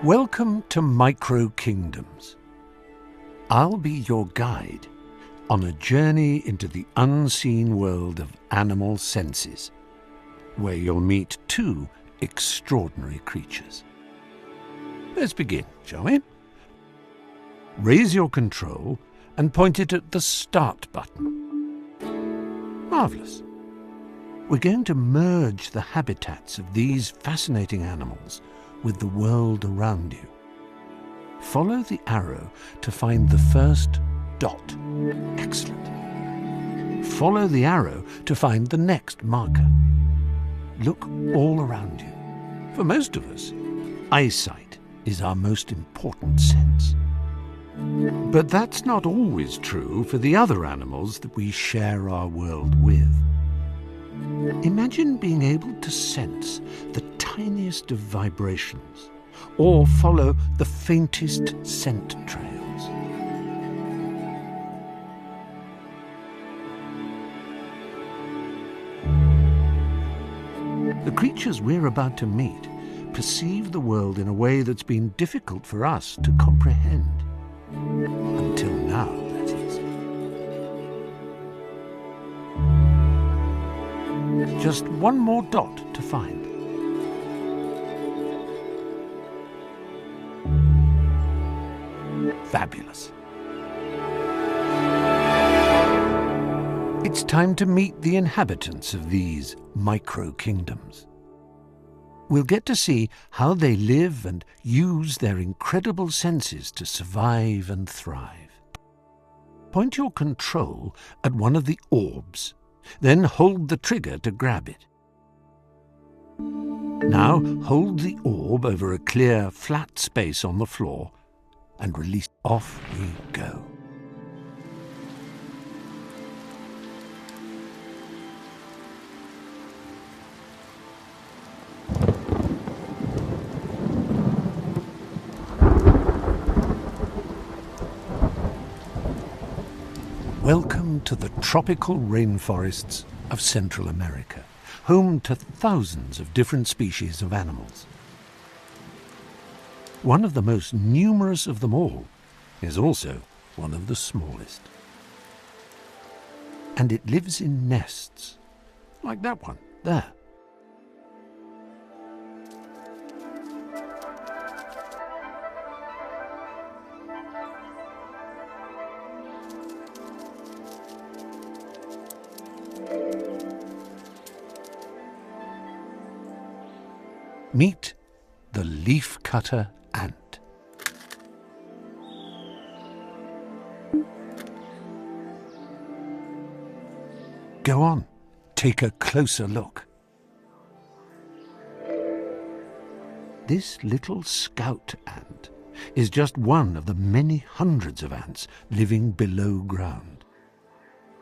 Welcome to Micro Kingdoms. I'll be your guide on a journey into the unseen world of animal senses, where you'll meet two extraordinary creatures. Let's begin, shall we? Raise your control and point it at the Start button. Marvellous. We're going to merge the habitats of these fascinating animals with the world around you. Follow the arrow to find the first dot. Excellent. Follow the arrow to find the next marker. Look all around you. For most of us, eyesight is our most important sense. But that's not always true for the other animals that we share our world with. Imagine being able to sense the tiniest of vibrations or follow the faintest scent trails. The creatures we're about to meet perceive the world in a way that's been difficult for us to comprehend. Until now, that is. Just one more dot to find. Fabulous. It's time to meet the inhabitants of these micro-kingdoms. We'll get to see how they live and use their incredible senses to survive and thrive. Point your control at one of the orbs, then hold the trigger to grab it. Now hold the orb over a clear, flat space on the floor and release. Off we go. Welcome to the tropical rainforests of Central America, home to thousands of different species of animals. One of the most numerous of them all is also one of the smallest. And it lives in nests, like that one there. Meet the leafcutter ant. Go on, take a closer look. This little scout ant is just one of the many hundreds of ants living below ground.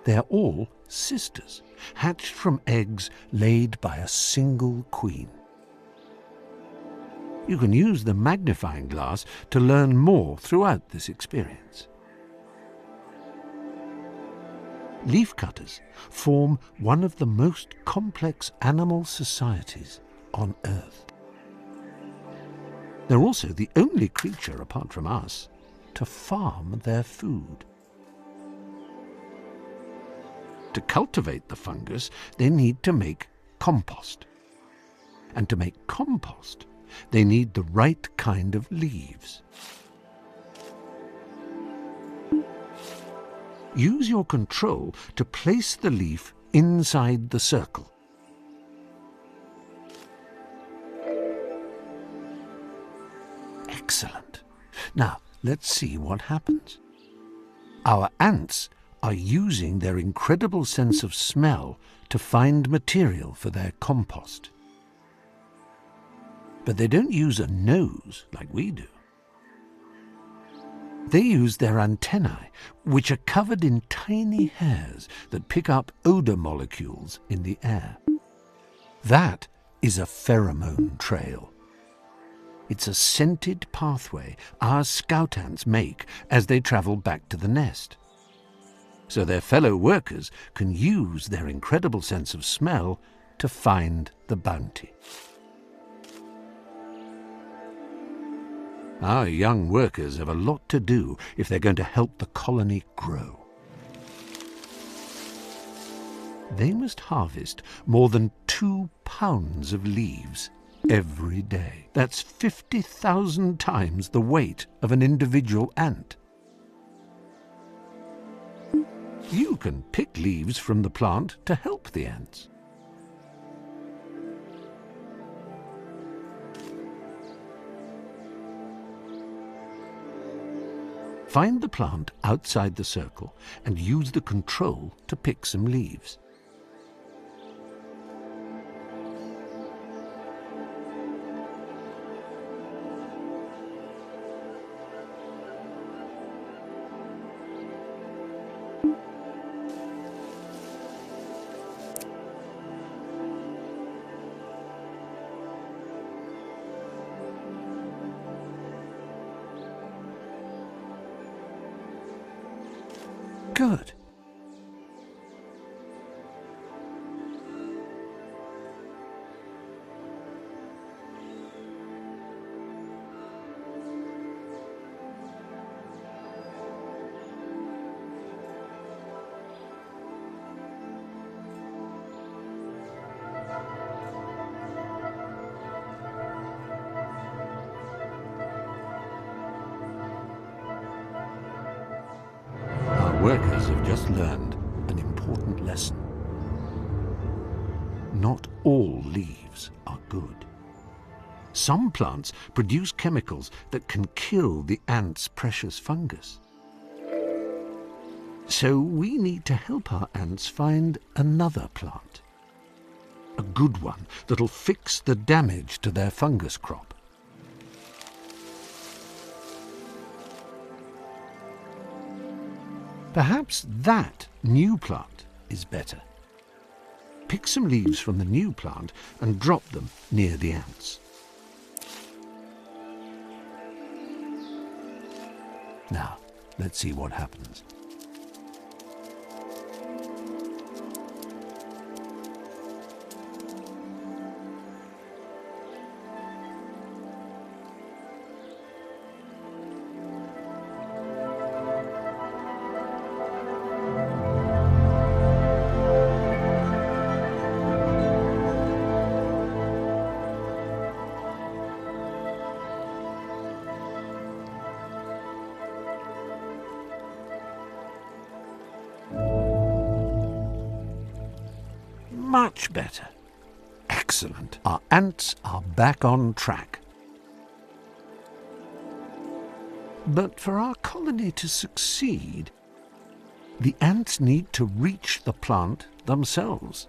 They are all sisters, hatched from eggs laid by a single queen. You can use the magnifying glass to learn more throughout this experience. Leafcutters form one of the most complex animal societies on Earth. They're also the only creature, apart from us, to farm their food. To cultivate the fungus, they need to make compost. And to make compost, they need the right kind of leaves. Use your control to place the leaf inside the circle. Excellent. Now, let's see what happens. Our ants are using their incredible sense of smell to find material for their compost. But they don't use a nose like we do. They use their antennae, which are covered in tiny hairs that pick up odor molecules in the air. That is a pheromone trail. It's a scented pathway our scout ants make as they travel back to the nest. So their fellow workers can use their incredible sense of smell to find the bounty. Our young workers have a lot to do if they're going to help the colony grow. They must harvest more than 2 pounds of leaves every day. That's 50,000 times the weight of an individual ant. You can pick leaves from the plant to help the ants. Find the plant outside the circle and use the control to pick some leaves. Good. Workers have just learned an important lesson. Not all leaves are good. Some plants produce chemicals that can kill the ant's precious fungus. So we need to help our ants find another plant. A good one that'll fix the damage to their fungus crop. Perhaps that new plant is better. Pick some leaves from the new plant and drop them near the ants. Now, let's see what happens. Much better. Excellent. Our ants are back on track. But for our colony to succeed, the ants need to reach the plant themselves.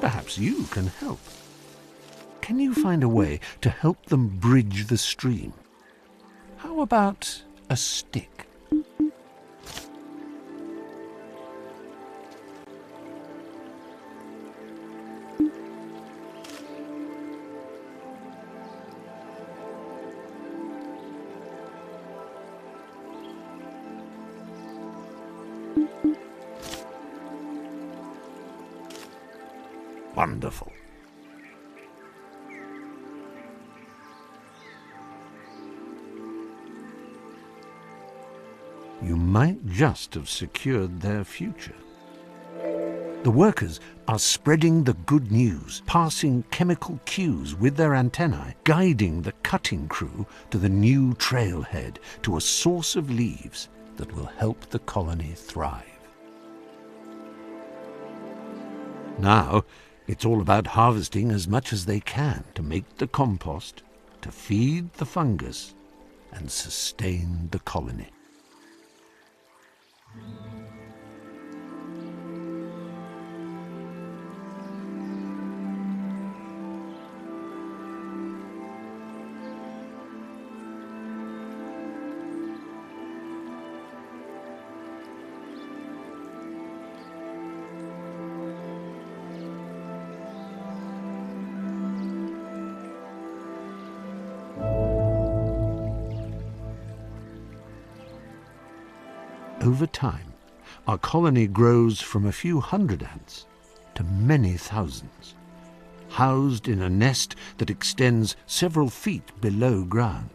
Perhaps you can help. Can you find a way to help them bridge the stream? How about a stick? Wonderful. You might just have secured their future. The workers are spreading the good news, passing chemical cues with their antennae, guiding the cutting crew to the new trailhead, to a source of leaves that will help the colony thrive. Now, it's all about harvesting as much as they can to make the compost, to feed the fungus, and sustain the colony. Over time, our colony grows from a few hundred ants to many thousands. housed in a nest that extends several feet below ground.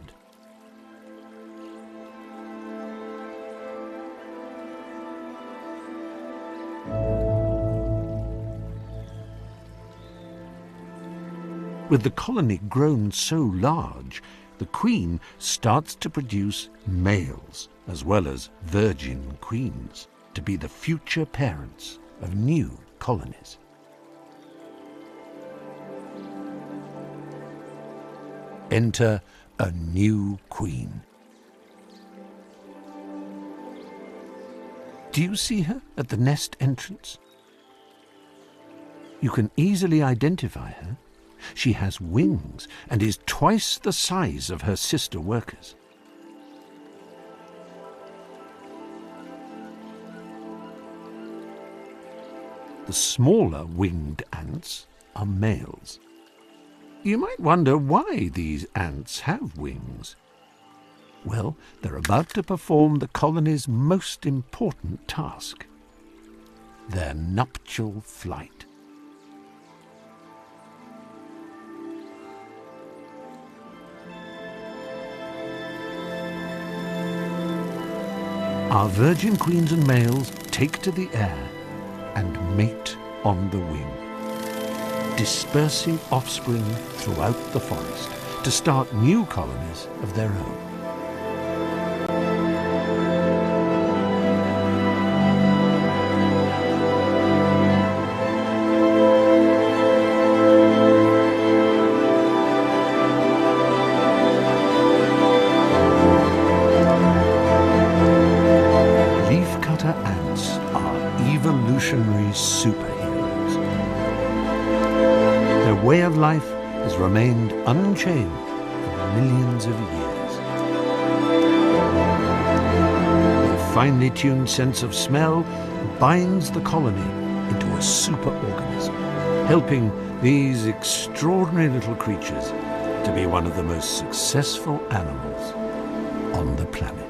With the colony grown so large, the queen starts to produce males as well as virgin queens to be the future parents of new colonies. Enter a new queen. Do you see her at the nest entrance? You can easily identify her. She has wings and is twice the size of her sister workers. The smaller winged ants are males. You might wonder why these ants have wings. Well, they're about to perform the colony's most important task, their nuptial flight. Our virgin queens and males take to the air and mate on the wing, dispersing offspring throughout the forest to start new colonies of their own. Ants are evolutionary superheroes. Their way of life has remained unchanged for millions of years. Their finely tuned sense of smell binds the colony into a superorganism, helping these extraordinary little creatures to be one of the most successful animals on the planet.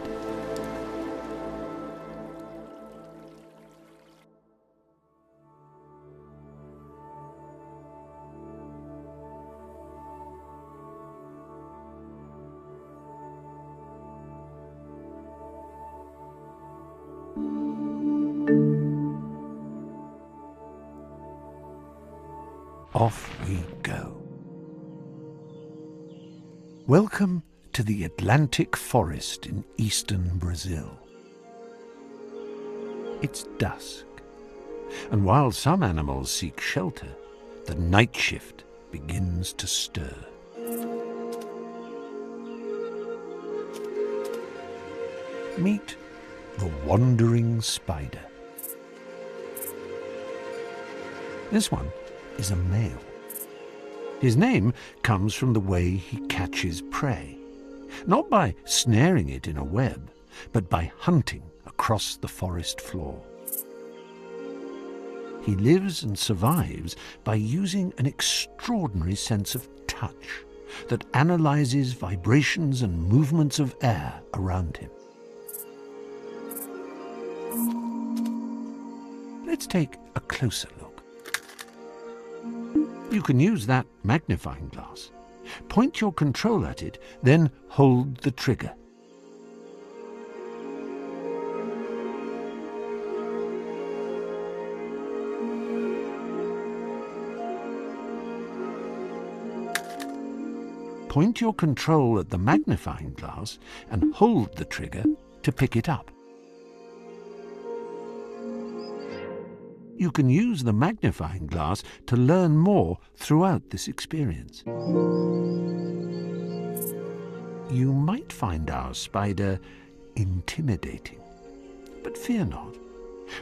Off we go. Welcome to the Atlantic forest in eastern Brazil. It's dusk, and while some animals seek shelter, the night shift begins to stir. Meet the wandering spider. This one is a male. His name comes from the way he catches prey, not by snaring it in a web, but by hunting across the forest floor. He lives and survives by using an extraordinary sense of touch that analyzes vibrations and movements of air around him. Let's take a closer look. You can use that magnifying glass. Point your control at it, then hold the trigger. Point your control at the magnifying glass and hold the trigger to pick it up. You can use the magnifying glass to learn more throughout this experience. You might find our spider intimidating, but fear not.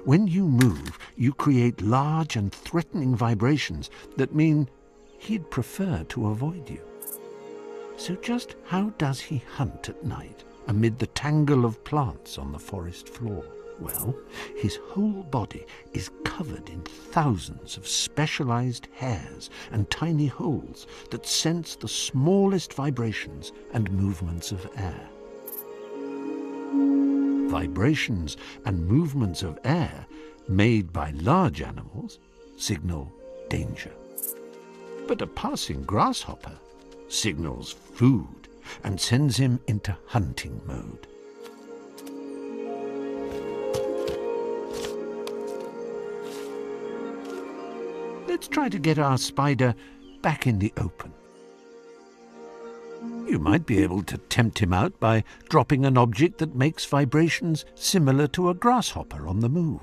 When you move, you create large and threatening vibrations that mean he'd prefer to avoid you. So just how does he hunt at night amid the tangle of plants on the forest floor? Well, his whole body is covered in thousands of specialized hairs and tiny holes that sense the smallest vibrations and movements of air. Vibrations and movements of air made by large animals signal danger. But a passing grasshopper signals food and sends him into hunting mode. Let's try to get our spider back in the open. You might be able to tempt him out by dropping an object that makes vibrations similar to a grasshopper on the move.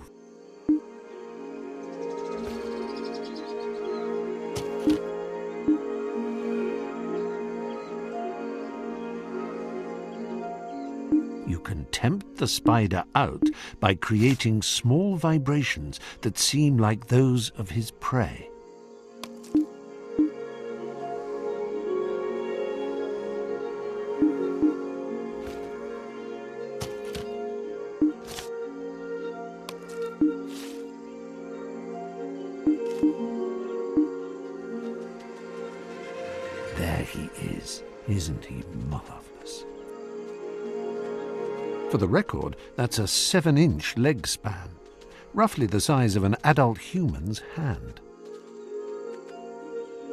You can tempt the spider out by creating small vibrations that seem like those of his prey. There he is. Isn't he marvellous? For the record, that's a 7-inch leg span, roughly the size of an adult human's hand.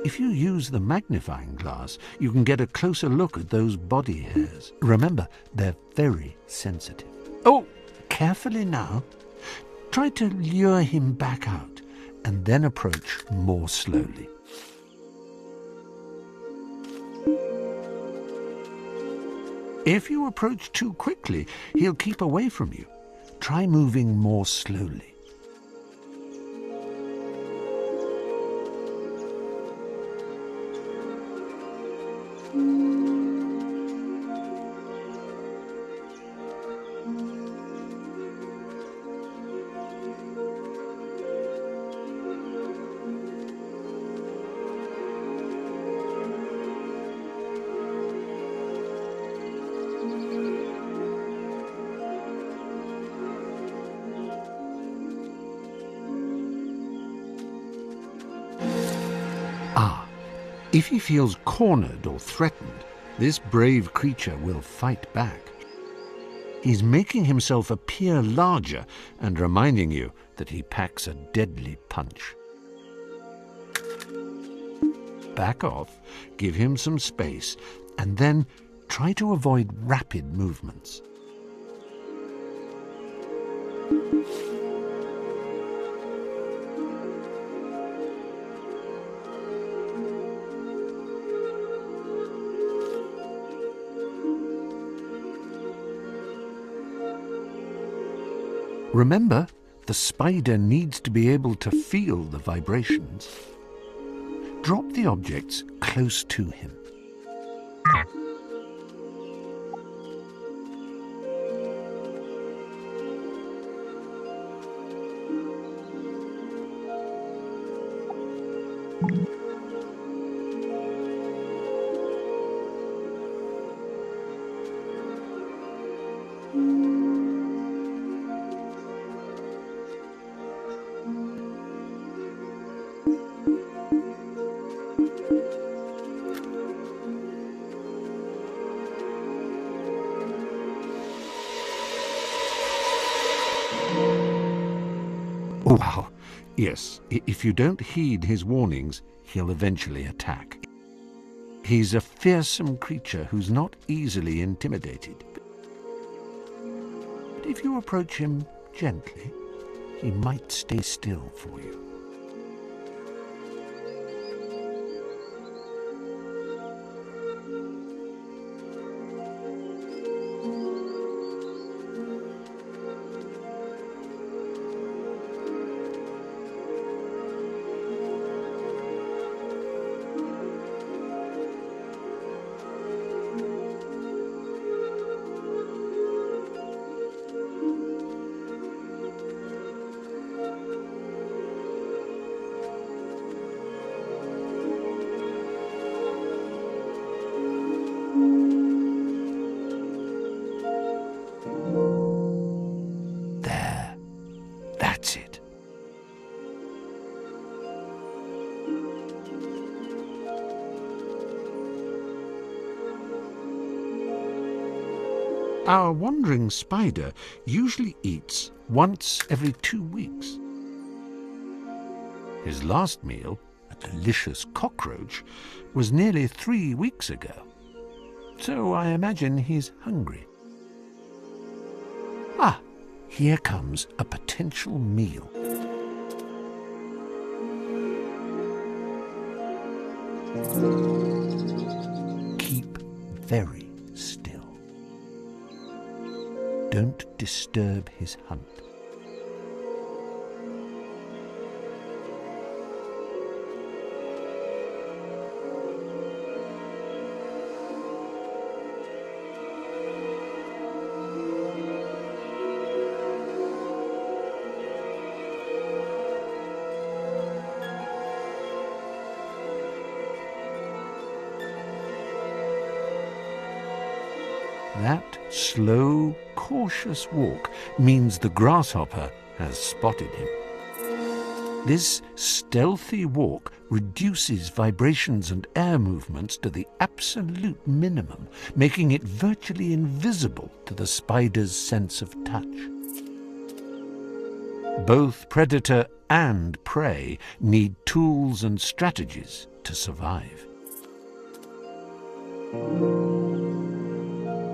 If you use the magnifying glass, you can get a closer look at those body hairs. Remember, they're very sensitive. Oh, carefully now. Try to lure him back out and then approach more slowly. If you approach too quickly, he'll keep away from you. Try moving more slowly. If he feels cornered or threatened, this brave creature will fight back. He's making himself appear larger and reminding you that he packs a deadly punch. Back off, give him some space, and then try to avoid rapid movements. Remember, the spider needs to be able to feel the vibrations. Drop the objects close to him. Oh, wow. Yes, if you don't heed his warnings, he'll eventually attack. He's a fearsome creature who's not easily intimidated. But if you approach him gently, he might stay still for you. That's it. Our wandering spider usually eats once every 2 weeks. His last meal, at delicious cockroach was nearly 3 weeks ago. So I imagine he's hungry. Ah, here comes a potential meal. Keep very still. Don't disturb his hunt. That slow, cautious walk means the grasshopper has spotted him. This stealthy walk reduces vibrations and air movements to the absolute minimum, making it virtually invisible to the spider's sense of touch. Both predator and prey need tools and strategies to survive.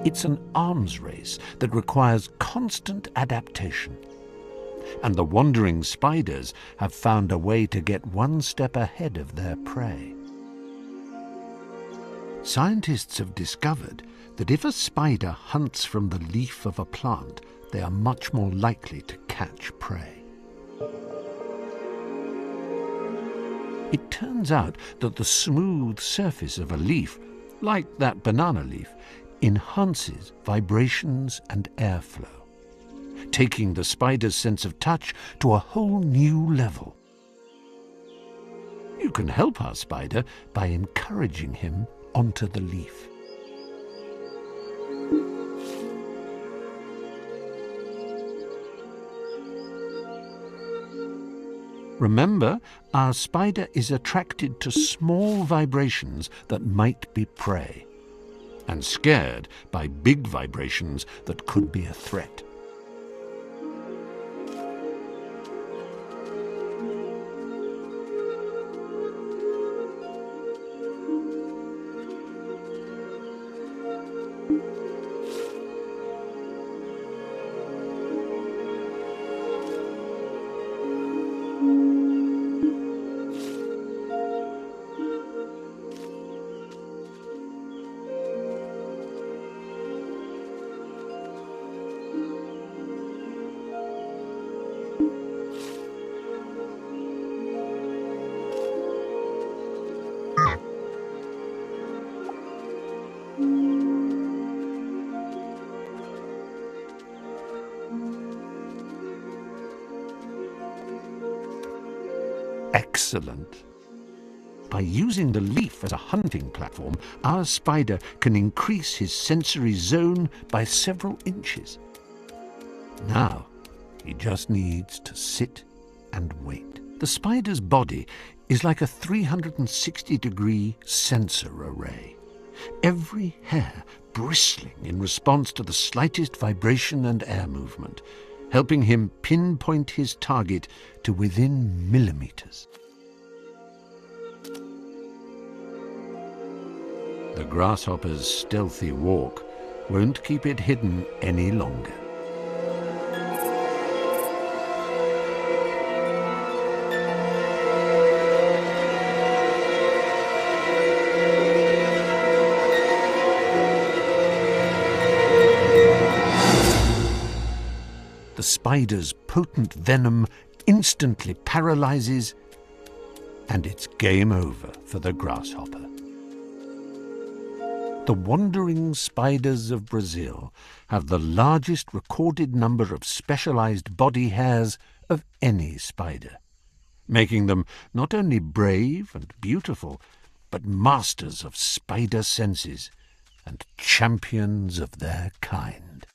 It's an arms race that requires constant adaptation. And the wandering spiders have found a way to get one step ahead of their prey. Scientists have discovered that if a spider hunts from the leaf of a plant, they are much more likely to catch prey. It turns out that the smooth surface of a leaf, like that banana leaf, enhances vibrations and airflow, taking the spider's sense of touch to a whole new level. You can help our spider by encouraging him onto the leaf. Remember, our spider is attracted to small vibrations that might be prey, and scared by big vibrations that could be a threat. Excellent. By using the leaf as a hunting platform, our spider can increase his sensory zone by several inches. Now, he just needs to sit and wait. The spider's body is like a 360-degree sensor array, every hair bristling in response to the slightest vibration and air movement, helping him pinpoint his target to within millimeters. The grasshopper's stealthy walk won't keep it hidden any longer. The spider's potent venom instantly paralyzes, and it's game over for the grasshopper. The wandering spiders of Brazil have the largest recorded number of specialized body hairs of any spider, making them not only brave and beautiful, but masters of spider senses and champions of their kind.